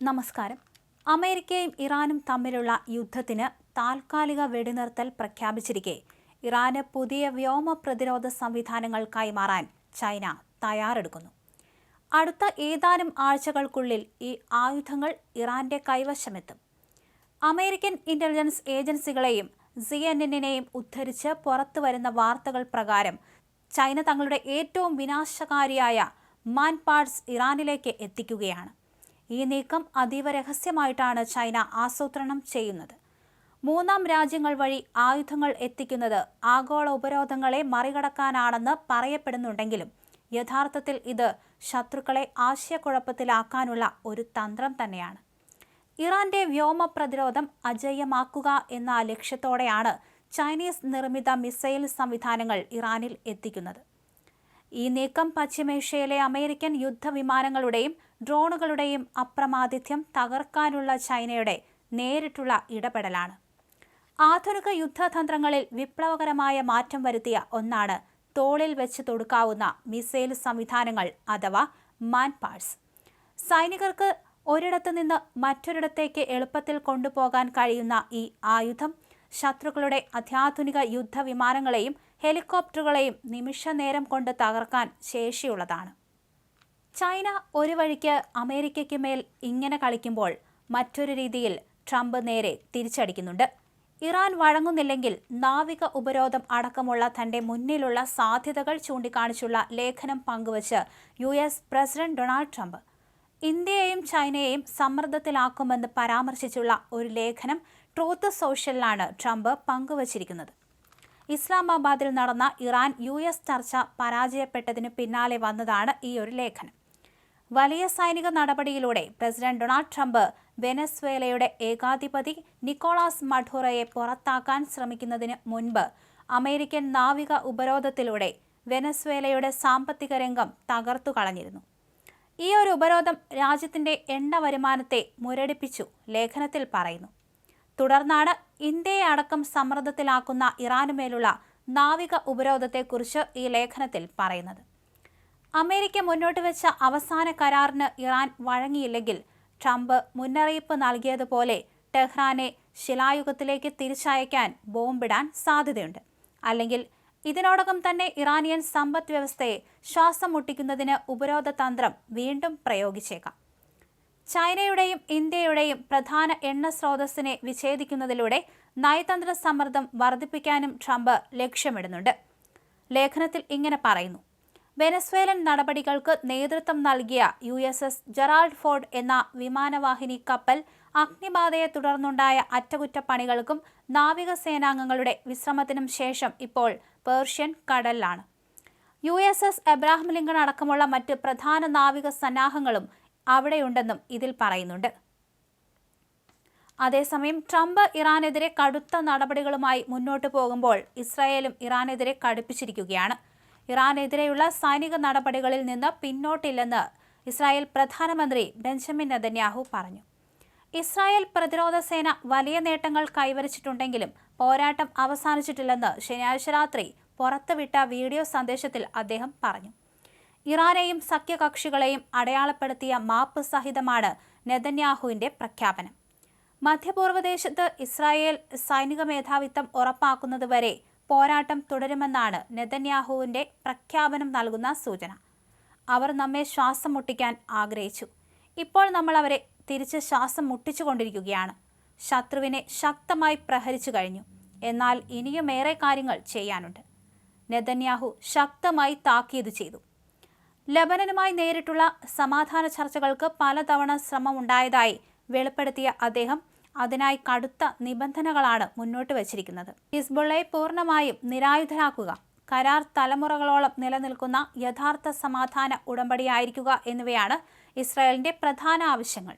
നമസ്കാരം. അമേരിക്കയും ഇറാനും തമ്മിലുള്ള യുദ്ധത്തിന് താൽക്കാലിക വെടിനിർത്തൽ പ്രഖ്യാപിച്ചിരിക്കെ ഇറാന് പുതിയ വ്യോമ പ്രതിരോധ സംവിധാനങ്ങൾ കൈമാറാൻ ചൈന തയ്യാറെടുക്കുന്നു. അടുത്ത ഏതാനും ആഴ്ചകൾക്കുള്ളിൽ ഈ ആയുധങ്ങൾ ഇറാന്റെ കൈവശമെത്തും. അമേരിക്കൻ ഇന്റലിജൻസ് ഏജൻസികളെയും CNN-നെയും ഉദ്ധരിച്ച് പുറത്തുവരുന്ന വാർത്തകൾ പ്രകാരം ചൈന തങ്ങളുടെ ഏറ്റവും വിനാശകാരിയായ മാൻപാഡ്സ് ഇറാനിലേക്ക് എത്തിക്കുകയാണ്. ഈ നീക്കം അതീവ രഹസ്യമായിട്ടാണ് ചൈന ആസൂത്രണം ചെയ്യുന്നത്. മൂന്നാം രാജ്യങ്ങൾ വഴി ആയുധങ്ങൾ എത്തിക്കുന്നത് ആഗോള ഉപരോധങ്ങളെ മറികടക്കാനാണെന്ന് പറയപ്പെടുന്നുണ്ടെങ്കിലും യഥാർത്ഥത്തിൽ ഇത് ശത്രുക്കളെ ആശയക്കുഴപ്പത്തിലാക്കാനുള്ള ഒരു തന്ത്രം തന്നെയാണ്. ഇറാന്റെ വ്യോമ പ്രതിരോധം അജയ്യമാക്കുക എന്ന ലക്ഷ്യത്തോടെയാണ് ചൈനീസ് നിർമ്മിത മിസൈൽ സംവിധാനങ്ങൾ ഇറാനിൽ എത്തിക്കുന്നത്. ഈ നീക്കം പശ്ചിമേഷ്യയിലെ അമേരിക്കൻ യുദ്ധവിമാനങ്ങളുടെയും ഡ്രോണുകളുടെയും അപ്രമാദിത്യം തകർക്കാനുള്ള ചൈനയുടെ നേരിട്ടുള്ള ഇടപെടലാണ്. ആധുനിക യുദ്ധതന്ത്രങ്ങളിൽ വിപ്ലവകരമായ മാറ്റം വരുത്തിയ ഒന്നാണ് തോളിൽ വെച്ച് തൊടുക്കാവുന്ന മിസൈൽ സംവിധാനങ്ങൾ അഥവാ മാൻപാഡ്സ്. സൈനികർക്ക് ഒരിടത്തു നിന്ന് മറ്റൊരിടത്തേക്ക് എളുപ്പത്തിൽ കൊണ്ടുപോകാൻ കഴിയുന്ന ഈ ആയുധം ശത്രുക്കളുടെ അത്യാധുനിക യുദ്ധവിമാനങ്ങളെയും ഹെലികോപ്റ്ററുകളെയും നിമിഷനേരം കൊണ്ട് തകർക്കാൻ ശേഷിയുള്ളതാണ്. ചൈന ഒരു വഴിക്ക് അമേരിക്കയ്ക്ക് മേൽ ഇങ്ങനെ കളിക്കുമ്പോൾ മറ്റൊരു രീതിയിൽ ട്രംപ് നേരെ തിരിച്ചടിക്കുന്നുണ്ട്. ഇറാൻ വഴങ്ങുന്നില്ലെങ്കിൽ നാവിക ഉപരോധം അടക്കമുള്ള തന്റെ മുന്നിലുള്ള സാധ്യതകൾ ചൂണ്ടിക്കാണിച്ചുള്ള ലേഖനം പങ്കുവച്ച് US പ്രസിഡന്റ് ഡൊണാൾഡ് ട്രംപ് ഇന്ത്യയെയും ചൈനയെയും സമ്മർദ്ദത്തിലാക്കുമെന്ന് പരാമർശിച്ചുള്ള ഒരു ലേഖനം ട്രൂത്ത് സോഷ്യലിലാണ് ട്രംപ് പങ്കുവച്ചിരിക്കുന്നത്. ഇസ്ലാമാബാദിൽ നടന്ന ഇറാൻ US ചർച്ച പരാജയപ്പെട്ടതിന് പിന്നാലെ വന്നതാണ് ഈ ഒരു ലേഖനം. വലിയ സൈനിക നടപടിയിലൂടെ പ്രസിഡന്റ് ഡൊണാൾഡ് ട്രംപ് വെനസ്വേലയുടെ ഏകാധിപതി നിക്കോളാസ് മഡുറോയെ പുറത്താക്കാൻ ശ്രമിക്കുന്നതിന് മുൻപ് അമേരിക്കൻ നാവിക ഉപരോധത്തിലൂടെ വെനസ്വേലയുടെ സാമ്പത്തിക രംഗം തകർത്തു കളഞ്ഞിരുന്നു. ഈ ഒരു ഉപരോധം രാജ്യത്തിന്റെ എണ്ണ വരുമാനത്തെ മുരടിപ്പിച്ചു ലേഖനത്തിൽ പറയുന്നു. തുടർന്നാണ് ഇന്ത്യയെ അടക്കം സമ്മർദ്ദത്തിലാക്കുന്ന ഇറാനുമേലുള്ള നാവിക ഉപരോധത്തെക്കുറിച്ച് ഈ ലേഖനത്തിൽ പറയുന്നത്. അമേരിക്ക മുന്നോട്ട് വെച്ച അവസാന കരാറിന് ഇറാൻ വഴങ്ങിയില്ലെങ്കിൽ ട്രംപ് മുന്നറിയിപ്പ് നൽകിയതുപോലെ ടെഹ്റാനെ ശിലായുഗത്തിലേക്ക് തിരിച്ചയക്കാൻ ബോംബിടാൻ സാധ്യതയുണ്ട്. അല്ലെങ്കിൽ ഇതിനോടകം തന്നെ ഇറാനിയൻ സമ്പദ് വ്യവസ്ഥയെ ശ്വാസം മുട്ടിക്കുന്നതിന് ഉപരോധ തന്ത്രം വീണ്ടും പ്രയോഗിച്ചേക്കാം. ചൈനയുടെയും ഇന്ത്യയുടെയും പ്രധാന എണ്ണ സ്രോതസ്സിനെ വിച്ഛേദിക്കുന്നതിലൂടെ നയതന്ത്ര സമ്മർദ്ദം വർദ്ധിപ്പിക്കാനും ട്രംപ് ലക്ഷ്യമിടുന്നുണ്ട്. ലേഖനത്തിൽ ഇങ്ങനെ പറയുന്നു: വെനസ്വേലൻ നടപടികൾക്ക് നേതൃത്വം നൽകിയ USS ജെറാൾഡ് ഫോർഡ് എന്ന വിമാനവാഹിനി കപ്പൽ അഗ്നിബാധയെ തുടർന്നുണ്ടായ അറ്റകുറ്റപ്പണികൾക്കും നാവികസേനാംഗങ്ങളുടെ വിശ്രമത്തിനും ശേഷം ഇപ്പോൾ പേർഷ്യൻ കടലിലാണ്. USS എബ്രഹാം ലിങ്കൺ അടക്കമുള്ള മറ്റ് പ്രധാന നാവിക സന്നാഹങ്ങളും അവിടെയുണ്ടെന്നും ഇതിൽ പറയുന്നുണ്ട്. അതേസമയം ട്രംപ് ഇറാനെതിരെ കടുത്ത നടപടികളുമായി മുന്നോട്ടു പോകുമ്പോൾ ഇസ്രായേലും ഇറാനെതിരെ കടുപ്പിച്ചിരിക്കുകയാണ്. ഇറാനെതിരെയുള്ള സൈനിക നടപടികളിൽ നിന്ന് പിന്നോട്ടില്ലെന്ന് ഇസ്രായേൽ പ്രധാനമന്ത്രി ബെഞ്ചമിൻ നെതന്യാഹു പറഞ്ഞു. ഇസ്രായേൽ പ്രതിരോധ സേന വലിയ നേട്ടങ്ങൾ കൈവരിച്ചിട്ടുണ്ടെങ്കിലും പോരാട്ടം അവസാനിച്ചിട്ടില്ലെന്ന് ശനിയാഴ്ച രാത്രി പുറത്തുവിട്ട വീഡിയോ സന്ദേശത്തിൽ അദ്ദേഹം പറഞ്ഞു. ഇറാനെയും സഖ്യകക്ഷികളെയും അടയാളപ്പെടുത്തിയ മാപ്പ് സഹിതമാണ് നെതന്യാഹുവിന്റെ പ്രഖ്യാപനം. മധ്യപൂർവ്വദേശത്ത് ഇസ്രായേൽ സൈനിക മേധാവിത്വം ഉറപ്പാക്കുന്നതുവരെ പോരാട്ടം തുടരുമെന്നാണ് നെതന്യാഹുവിന്റെ പ്രഖ്യാപനം നൽകുന്ന സൂചന. അവർ നമ്മെ ശ്വാസം മുട്ടിക്കാൻ ആഗ്രഹിച്ചു. ഇപ്പോൾ നമ്മൾ അവരെ തിരിച്ച് ശ്വാസം മുട്ടിച്ചുകൊണ്ടിരിക്കുകയാണ്. ശത്രുവിനെ ശക്തമായി പ്രഹരിച്ചു കഴിഞ്ഞു. എന്നാൽ ഇനിയുമേറെ കാര്യങ്ങൾ ചെയ്യാനുണ്ട്. നെതന്യാഹു ശക്തമായി താക്കീത് ചെയ്തു. ലബനനുമായി നേരിട്ടുള്ള സമാധാന ചർച്ചകൾക്ക് പലതവണ ശ്രമമുണ്ടായതായി വെളിപ്പെടുത്തിയ അദ്ദേഹം അതിനായി കടുത്ത നിബന്ധനകളാണ് മുന്നോട്ട് വച്ചിരിക്കുന്നത്. ഹിസ്ബുള്ളയെ പൂർണ്ണമായും നിരായുധരാക്കുക, കരാർ തലമുറകളോളം നിലനിൽക്കുന്ന യഥാർത്ഥ സമാധാന ഉടമ്പടിയായിരിക്കുക എന്നിവയാണ് ഇസ്രായേലിന്റെ പ്രധാന ആവശ്യങ്ങൾ.